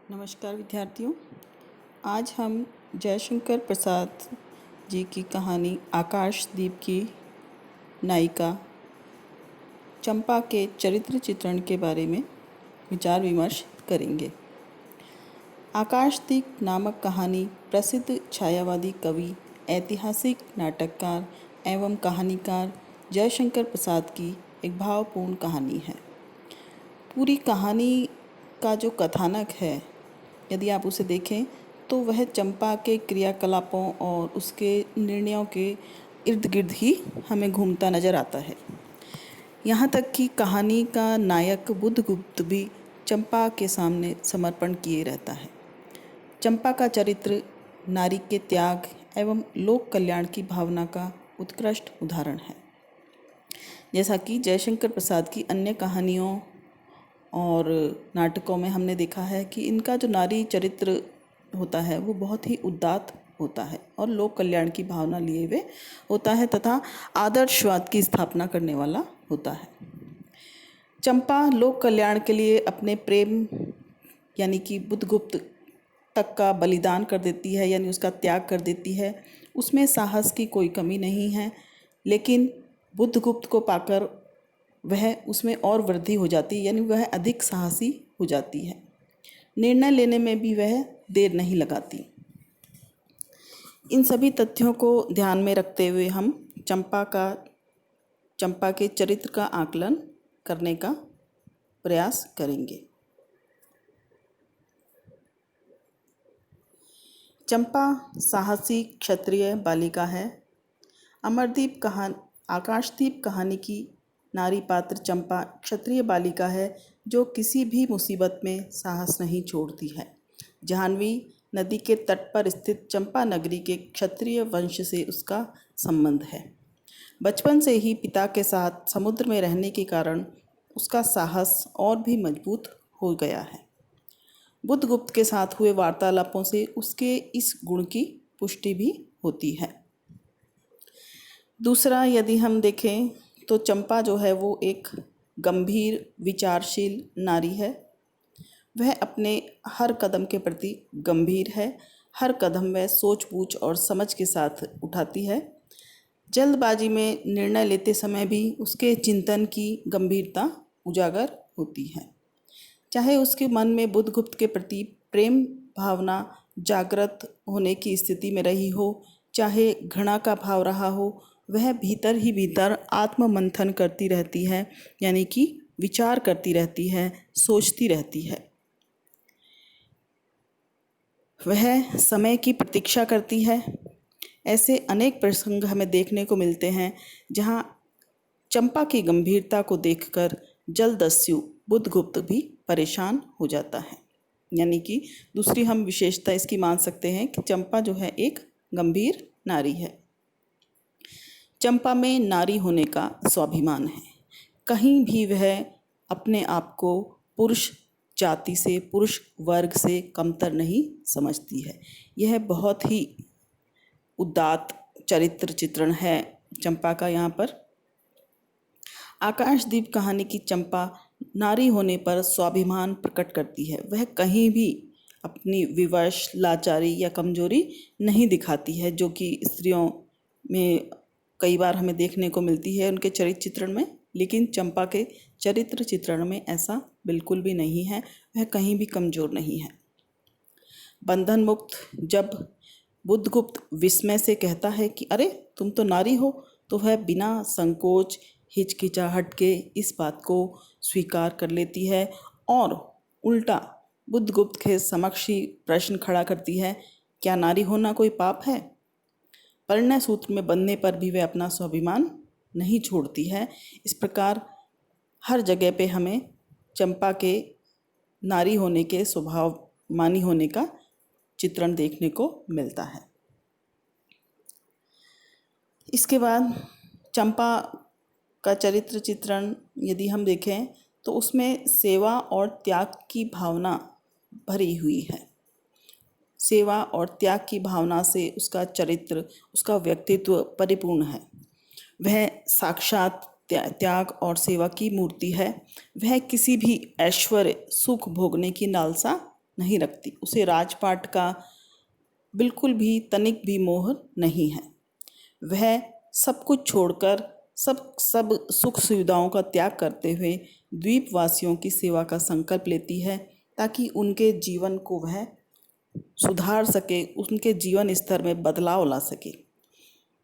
नमस्कार विद्यार्थियों। आज हम जयशंकर प्रसाद जी की कहानी आकाशदीप की नायिका चंपा के चरित्र चित्रण के बारे में विचार विमर्श करेंगे। आकाशदीप नामक कहानी प्रसिद्ध छायावादी कवि, ऐतिहासिक नाटककार एवं कहानीकार जयशंकर प्रसाद की एक भावपूर्ण कहानी है। पूरी कहानी का जो कथानक है, यदि आप उसे देखें तो वह चंपा के क्रियाकलापों और उसके निर्णयों के इर्द गिर्द ही हमें घूमता नजर आता है। यहाँ तक कि कहानी का नायक बुद्धगुप्त भी चंपा के सामने समर्पण किए रहता है। चंपा का चरित्र नारी के त्याग एवं लोक कल्याण की भावना का उत्कृष्ट उदाहरण है। जैसा कि जयशंकर प्रसाद की अन्य कहानियों और नाटकों में हमने देखा है कि इनका जो नारी चरित्र होता है वो बहुत ही उदात्त होता है और लोक कल्याण की भावना लिए हुए होता है तथा आदर्शवाद की स्थापना करने वाला होता है। चंपा लोक कल्याण के लिए अपने प्रेम यानी कि बुद्धगुप्त तक का बलिदान कर देती है, यानी उसका त्याग कर देती है। उसमें साहस की कोई कमी नहीं है, लेकिन बुद्धगुप्त को पाकर वह उसमें और वृद्धि हो जाती है, यानी वह अधिक साहसी हो जाती है। निर्णय लेने में भी वह देर नहीं लगाती। इन सभी तथ्यों को ध्यान में रखते हुए हम चंपा के चरित्र का आकलन करने का प्रयास करेंगे। चंपा साहसी क्षत्रिय बालिका है। आकाशदीप कहानी की नारी पात्र चंपा क्षत्रिय बालिका है जो किसी भी मुसीबत में साहस नहीं छोड़ती है। जाह्नवी नदी के तट पर स्थित चंपा नगरी के क्षत्रिय वंश से उसका संबंध है। बचपन से ही पिता के साथ समुद्र में रहने के कारण उसका साहस और भी मजबूत हो गया है। बुद्धगुप्त के साथ हुए वार्तालापों से उसके इस गुण की पुष्टि भी होती है। दूसरा, यदि हम देखें तो चंपा जो है वो एक गंभीर विचारशील नारी है। वह अपने हर कदम के प्रति गंभीर है। हर कदम वह सोच बूझ और समझ के साथ उठाती है। जल्दबाजी में निर्णय लेते समय भी उसके चिंतन की गंभीरता उजागर होती है। चाहे उसके मन में बुद्धगुप्त के प्रति प्रेम भावना जागृत होने की स्थिति में रही हो, चाहे घृणा का भाव रहा हो, वह भीतर ही भीतर आत्ममंथन करती रहती है, यानी कि विचार करती रहती है, सोचती रहती है। वह समय की प्रतीक्षा करती है। ऐसे अनेक प्रसंग हमें देखने को मिलते हैं जहाँ चंपा की गंभीरता को देखकर जलदस्यु बुद्धगुप्त भी परेशान हो जाता है। यानी कि दूसरी हम विशेषता इसकी मान सकते हैं कि चंपा जो है एक गंभीर नारी है। चंपा में नारी होने का स्वाभिमान है। कहीं भी वह अपने आप को पुरुष जाति से, पुरुष वर्ग से कमतर नहीं समझती है। यह बहुत ही उदात्त चरित्र चित्रण है चंपा का। यहाँ पर आकाशदीप कहानी की चंपा नारी होने पर स्वाभिमान प्रकट करती है। वह कहीं भी अपनी विवश, लाचारी या कमजोरी नहीं दिखाती है, जो कि स्त्रियों में कई बार हमें देखने को मिलती है उनके चरित्र चित्रण में। लेकिन चंपा के चरित्र चित्रण में ऐसा बिल्कुल भी नहीं है। वह कहीं भी कमजोर नहीं है। बंधन मुक्त जब बुद्धगुप्त विस्मय से कहता है कि अरे तुम तो नारी हो, तो वह बिना संकोच हिचकिचाहट के इस बात को स्वीकार कर लेती है और उल्टा बुद्धगुप्त के समक्ष ही प्रश्न खड़ा करती है, क्या नारी होना कोई पाप है? परिणय सूत्र में बंधने पर भी वह अपना स्वाभिमान नहीं छोड़ती है। इस प्रकार हर जगह पे हमें चंपा के नारी होने के स्वभावमानी होने का चित्रण देखने को मिलता है। इसके बाद चंपा का चरित्र चित्रण यदि हम देखें तो उसमें सेवा और त्याग की भावना भरी हुई है। सेवा और त्याग की भावना से उसका चरित्र, उसका व्यक्तित्व परिपूर्ण है। वह साक्षात त्याग और सेवा की मूर्ति है। वह किसी भी ऐश्वर्य सुख भोगने की लालसा नहीं रखती, उसे राजपाट का बिल्कुल भी तनिक भी मोह नहीं है। वह सब कुछ छोड़कर सब सब सुख सुविधाओं का त्याग करते हुए द्वीपवासियों की सेवा का संकल्प लेती है, ताकि उनके जीवन को वह सुधार सके, उनके जीवन स्तर में बदलाव ला सके।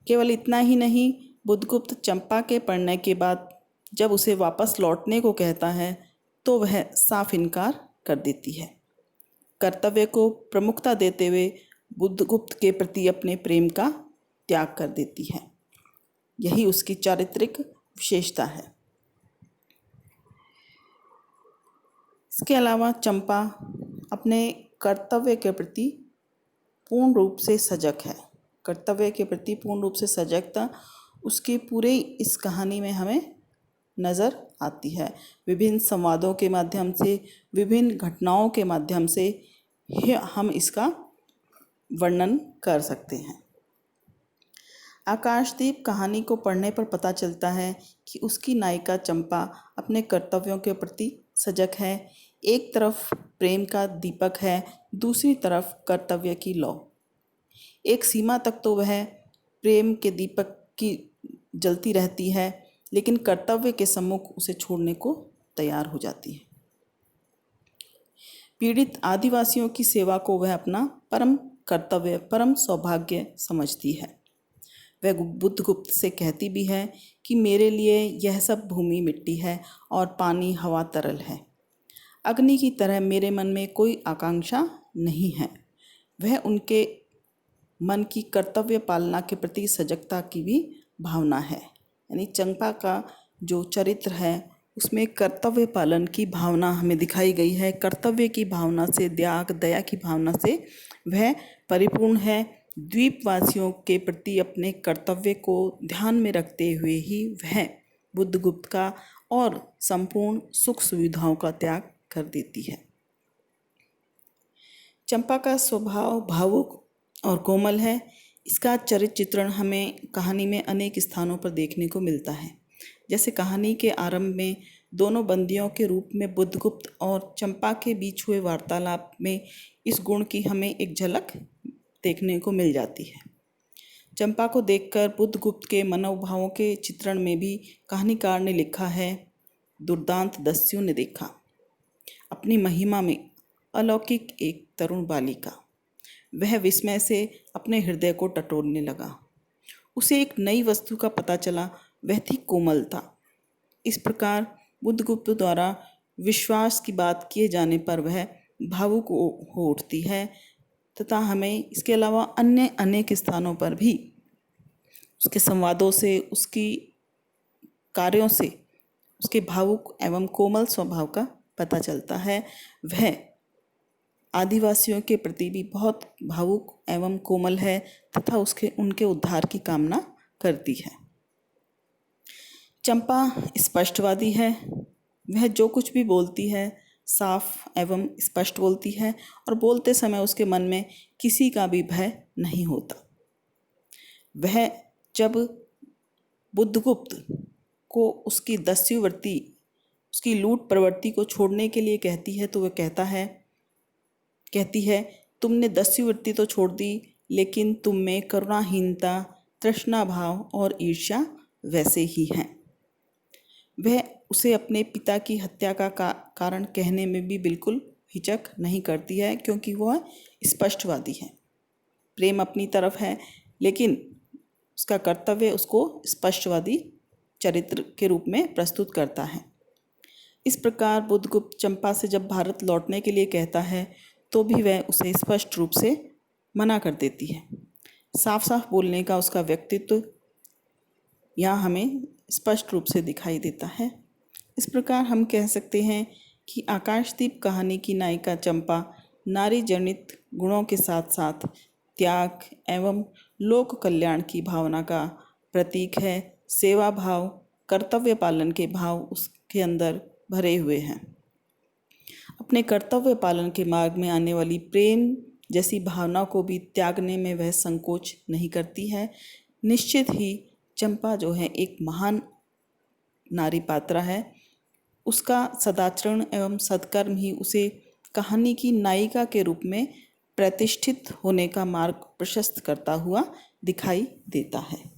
केवल इतना ही नहीं, बुद्धगुप्त चंपा के पढ़ने के बाद जब उसे वापस लौटने को कहता है तो वह साफ इनकार कर देती है। कर्तव्य को प्रमुखता देते हुए बुद्धगुप्त के प्रति अपने प्रेम का त्याग कर देती है। यही उसकी चारित्रिक विशेषता है। इसके अलावा चंपा अपने कर्तव्य के प्रति पूर्ण रूप से सजग है। कर्तव्य के प्रति पूर्ण रूप से सजगता उसके पूरे इस कहानी में हमें नज़र आती है। विभिन्न संवादों के माध्यम से, विभिन्न घटनाओं के माध्यम से हम इसका वर्णन कर सकते हैं। आकाशदीप कहानी को पढ़ने पर पता चलता है कि उसकी नायिका चंपा अपने कर्तव्यों के प्रति सजग है। एक तरफ प्रेम का दीपक है, दूसरी तरफ कर्तव्य की लौ। एक सीमा तक तो वह प्रेम के दीपक की जलती रहती है, लेकिन कर्तव्य के सम्मुख उसे छोड़ने को तैयार हो जाती है। पीड़ित आदिवासियों की सेवा को वह अपना परम कर्तव्य, परम सौभाग्य समझती है। वह बुद्धगुप्त से कहती भी है कि मेरे लिए यह सब भूमि मिट्टी है और पानी हवा तरल है। अग्नि की तरह मेरे मन में कोई आकांक्षा नहीं है। वह उनके मन की कर्तव्य पालना के प्रति सजगता की भी भावना है। यानी चंपा का जो चरित्र है उसमें कर्तव्य पालन की भावना हमें दिखाई गई है। कर्तव्य की भावना से, त्याग दया की भावना से वह परिपूर्ण है। द्वीपवासियों के प्रति अपने कर्तव्य को ध्यान में रखते हुए ही वह बुद्धगुप्त का और संपूर्ण सुख सुविधाओं का त्याग कर देती है। चंपा का स्वभाव भावुक और कोमल है। इसका चरित्र चित्रण हमें कहानी में अनेक स्थानों पर देखने को मिलता है। जैसे कहानी के आरंभ में दोनों बंदियों के रूप में बुद्धगुप्त और चंपा के बीच हुए वार्तालाप में इस गुण की हमें एक झलक देखने को मिल जाती है। चंपा को देखकर बुद्धगुप्त के मनोभावों के चित्रण में भी कहानीकार ने लिखा है, दुर्दांत दस्यु ने देखा अपनी महिमा में अलौकिक एक तरुण बालिका। वह विस्मय से अपने हृदय को टटोलने लगा। उसे एक नई वस्तु का पता चला, वह थी कोमलता। इस प्रकार बुद्धगुप्त द्वारा विश्वास की बात किए जाने पर वह भावुक हो उठती है तथा हमें इसके अलावा अन्य अनेक स्थानों पर भी उसके संवादों से, उसकी कार्यों से उसके भावुक एवं कोमल स्वभाव का पता चलता है। वह आदिवासियों के प्रति भी बहुत भावुक एवं कोमल है तथा उनके उद्धार की कामना करती है। चंपा स्पष्टवादी है। वह जो कुछ भी बोलती है साफ एवं स्पष्ट बोलती है और बोलते समय उसके मन में किसी का भी भय नहीं होता। वह जब बुद्धगुप्त को उसकी दस्युवृत्ति, उसकी लूट प्रवृत्ति को छोड़ने के लिए कहती है तो वह कहती है तुमने दस्युवृत्ति तो छोड़ दी, लेकिन तुम में करुणाहीनता, तृष्णा भाव और ईर्ष्या वैसे ही हैं। वह उसे अपने पिता की हत्या का कारण कहने में भी बिल्कुल हिचक नहीं करती है, क्योंकि वह स्पष्टवादी है। प्रेम अपनी तरफ है, लेकिन उसका कर्तव्य उसको स्पष्टवादी चरित्र के रूप में प्रस्तुत करता है। इस प्रकार बुद्धगुप्त चंपा से जब भारत लौटने के लिए कहता है तो भी वह उसे स्पष्ट रूप से मना कर देती है। साफ साफ बोलने का उसका व्यक्तित्व यहाँ हमें स्पष्ट रूप से दिखाई देता है। इस प्रकार हम कह सकते हैं कि आकाशदीप कहानी की नायिका चंपा नारी जनित गुणों के साथ साथ त्याग एवं लोक कल्याण की भावना का प्रतीक है। सेवा भाव, कर्तव्य पालन के भाव उसके अंदर भरे हुए हैं। अपने कर्तव्य पालन के मार्ग में आने वाली प्रेम जैसी भावना को भी त्यागने में वह संकोच नहीं करती है। निश्चित ही चंपा जो है एक महान नारी पात्रा है। उसका सदाचरण एवं सत्कर्म ही उसे कहानी की नायिका के रूप में प्रतिष्ठित होने का मार्ग प्रशस्त करता हुआ दिखाई देता है।